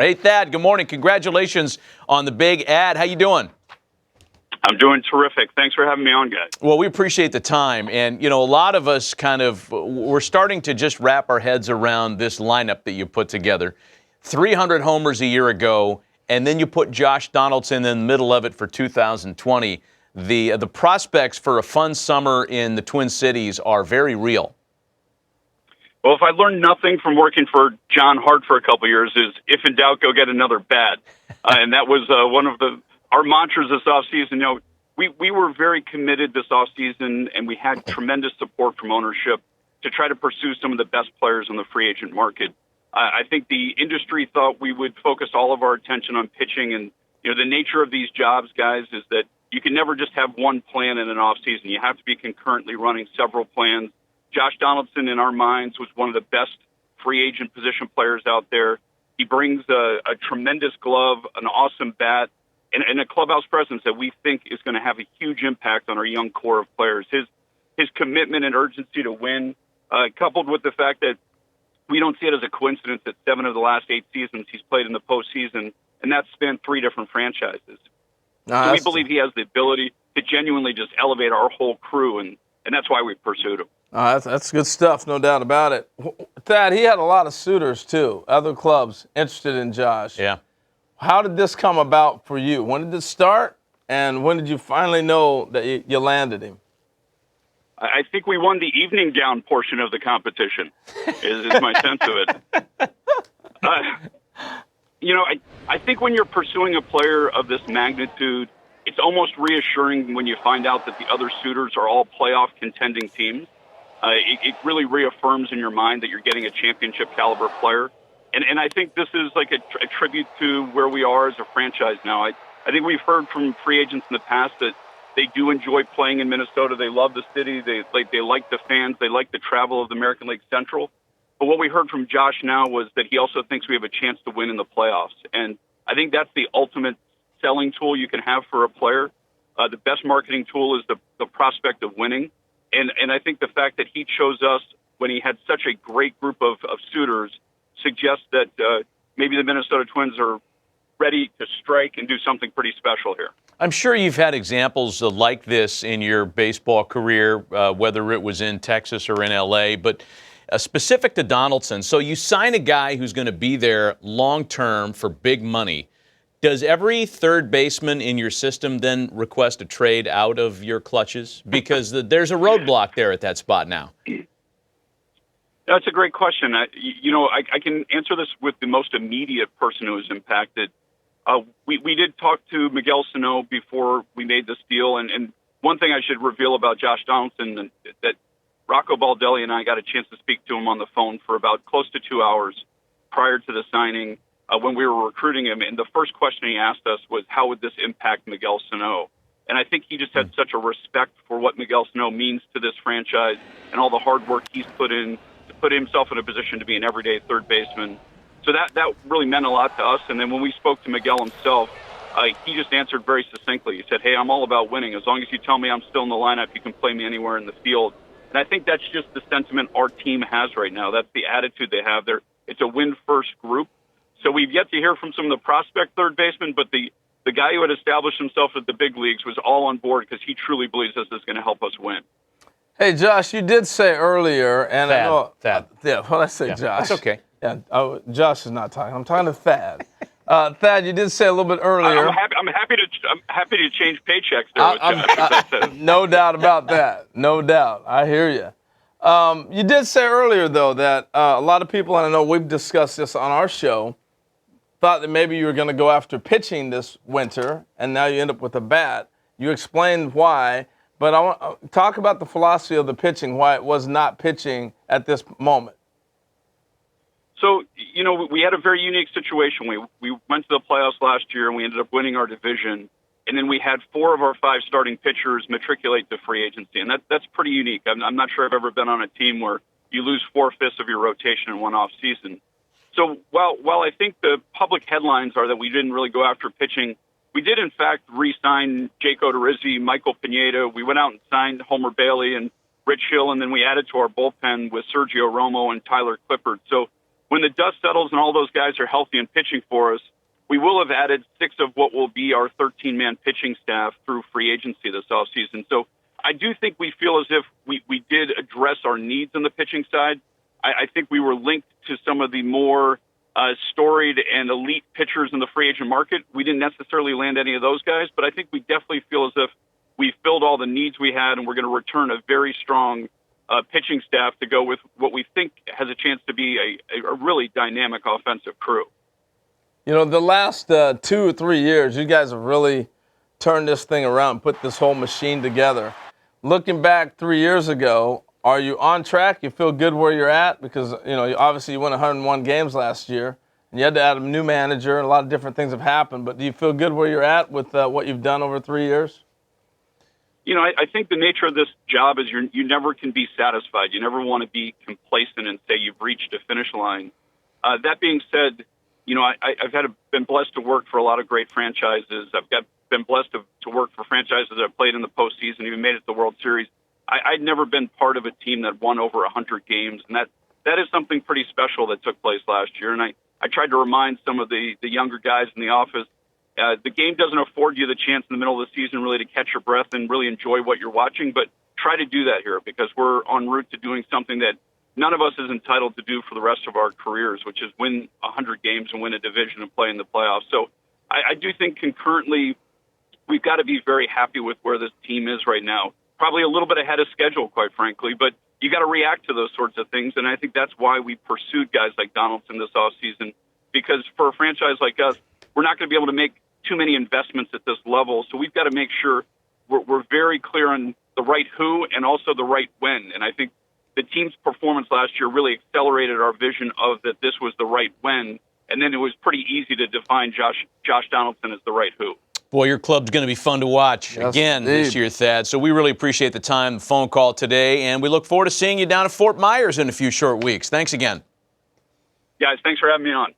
Hey, Thad, good morning. Congratulations on the big ad. How you doing? I'm doing terrific. Thanks for having me on, guys. Well, we appreciate the time. And, a lot of us we're starting to just wrap our heads around this lineup that you put together. 300 homers a year ago, and then you put Josh Donaldson in the middle of it for 2020. The prospects for a fun summer in the Twin Cities are very real. Well, if I learned nothing from working for John Hart for a couple of years, is if in doubt, go get another bat. And that was one of our mantras this offseason. We were very committed this offseason, and we had tremendous support from ownership to try to pursue some of the best players in the free agent market. I think the industry thought we would focus all of our attention on pitching. And, the nature of these jobs, guys, is that you can never just have one plan in an offseason. You have to be concurrently running several plans. Josh Donaldson, in our minds, was one of the best free agent position players out there. He brings a tremendous glove, an awesome bat, and a clubhouse presence that we think is going to have a huge impact on our young core of players. His commitment and urgency to win, coupled with the fact that we don't see it as a coincidence that 7 of the last 8 seasons he's played in the postseason, and that's spanned 3 different franchises. So we believe he has the ability to genuinely just elevate our whole crew, and that's why we pursued him. That's good stuff, no doubt about it. Thad, he had a lot of suitors, too, other clubs interested in Josh. Yeah. How did this come about for you? When did this start, and when did you finally know that you landed him? I think we won the evening gown portion of the competition, is my sense of it. I think when you're pursuing a player of this magnitude, it's almost reassuring when you find out that the other suitors are all playoff contending teams. It really reaffirms in your mind that you're getting a championship caliber player. And I think this is like a tribute to where we are as a franchise now. I think we've heard from free agents in the past that they do enjoy playing in Minnesota. They love the city. They like the fans. They like the travel of the American League Central. But what we heard from Josh now was that he also thinks we have a chance to win in the playoffs. And I think that's the ultimate selling tool you can have for a player. The best marketing tool is the prospect of winning. And I think the fact that he chose us when he had such a great group of suitors suggests that maybe the Minnesota Twins are ready to strike and do something pretty special here. I'm sure you've had examples like this in your baseball career, whether it was in Texas or in L.A., but specific to Donaldson. So you sign a guy who's going to be there long-term for big money. Does every third baseman in your system then request a trade out of your clutches? Because there's a roadblock there at that spot now. That's a great question. I can answer this with the most immediate person who was impacted. We did talk to Miguel Sano before we made this deal, and one thing I should reveal about Josh Donaldson, that Rocco Baldelli and I got a chance to speak to him on the phone for about close to 2 hours prior to the signing when we were recruiting him, and the first question he asked us was, how would this impact Miguel Sano? And I think he just had such a respect for what Miguel Sano means to this franchise and all the hard work he's put in to put himself in a position to be an everyday third baseman. So that really meant a lot to us. And then when we spoke to Miguel himself, he just answered very succinctly. He said, hey, I'm all about winning. As long as you tell me I'm still in the lineup, you can play me anywhere in the field. And I think that's just the sentiment our team has right now. That's the attitude they have. It's a win-first group. So we've yet to hear from some of the prospect third basemen, but the guy who had established himself at the big leagues was all on board because he truly believes this is going to help us win. Hey, Josh, you did say earlier, and Thad, I know, Thad. Yeah, well, I say Josh. That's okay. Yeah, Josh is not talking. I'm talking to Thad. Thad, you did say a little bit earlier. I'm happy to change paychecks there with Josh. No doubt about that. No doubt. I hear you. You did say earlier, though, that a lot of people, and I know we've discussed this on our show, thought that maybe you were going to go after pitching this winter, and now you end up with a bat. You explained why, but I want to talk about the philosophy of the pitching, why it was not pitching at this moment. So, we had a very unique situation. We went to the playoffs last year, and we ended up winning our division. And then we had 4 of our 5 starting pitchers matriculate to free agency, and that's pretty unique. I'm not sure I've ever been on a team where you lose 4/5 of your rotation in one off season. So while I think the public headlines are that we didn't really go after pitching, we did, in fact, re-sign Jake Odorizzi, Michael Pineda. We went out and signed Homer Bailey and Rich Hill, and then we added to our bullpen with Sergio Romo and Tyler Clippard. So when the dust settles and all those guys are healthy and pitching for us, we will have added 6 of what will be our 13-man pitching staff through free agency this offseason. So I do think we feel as if we did address our needs on the pitching side. I think we were linked to some of the more storied and elite pitchers in the free agent market. We didn't necessarily land any of those guys, but I think we definitely feel as if we filled all the needs we had, and we're going to return a very strong pitching staff to go with what we think has a chance to be a really dynamic offensive crew. You know, the last 2 or 3 years, you guys have really turned this thing around, put this whole machine together. Looking back 3 years ago, are you on track? You feel good where you're at? Because, you know, obviously you won 101 games last year, and you had to add a new manager, and a lot of different things have happened. But do you feel good where you're at with what you've done over 3 years? You know, I think the nature of this job is you never can be satisfied. You never want to be complacent and say you've reached a finish line. That being said, you know, I've been blessed to work for a lot of great franchises. Been blessed to work for franchises that have played in the postseason, even made it to the World Series. I'd never been part of a team that won over 100 games, and that is something pretty special that took place last year. And I tried to remind some of the younger guys in the office, the game doesn't afford you the chance in the middle of the season really to catch your breath and really enjoy what you're watching, but try to do that here because we're en route to doing something that none of us is entitled to do for the rest of our careers, which is win 100 games and win a division and play in the playoffs. So I do think concurrently we've got to be very happy with where this team is right now. Probably a little bit ahead of schedule, quite frankly, but you got to react to those sorts of things. And I think that's why we pursued guys like Donaldson this offseason, because for a franchise like us, we're not going to be able to make too many investments at this level. So we've got to make sure we're very clear on the right who and also the right when. And I think the team's performance last year really accelerated our vision of that this was the right when. And then it was pretty easy to define Josh Donaldson as the right who. Boy, your club's going to be fun to watch again this year, Thad. So we really appreciate the time, the phone call today, and we look forward to seeing you down at Fort Myers in a few short weeks. Thanks again. Guys, thanks for having me on.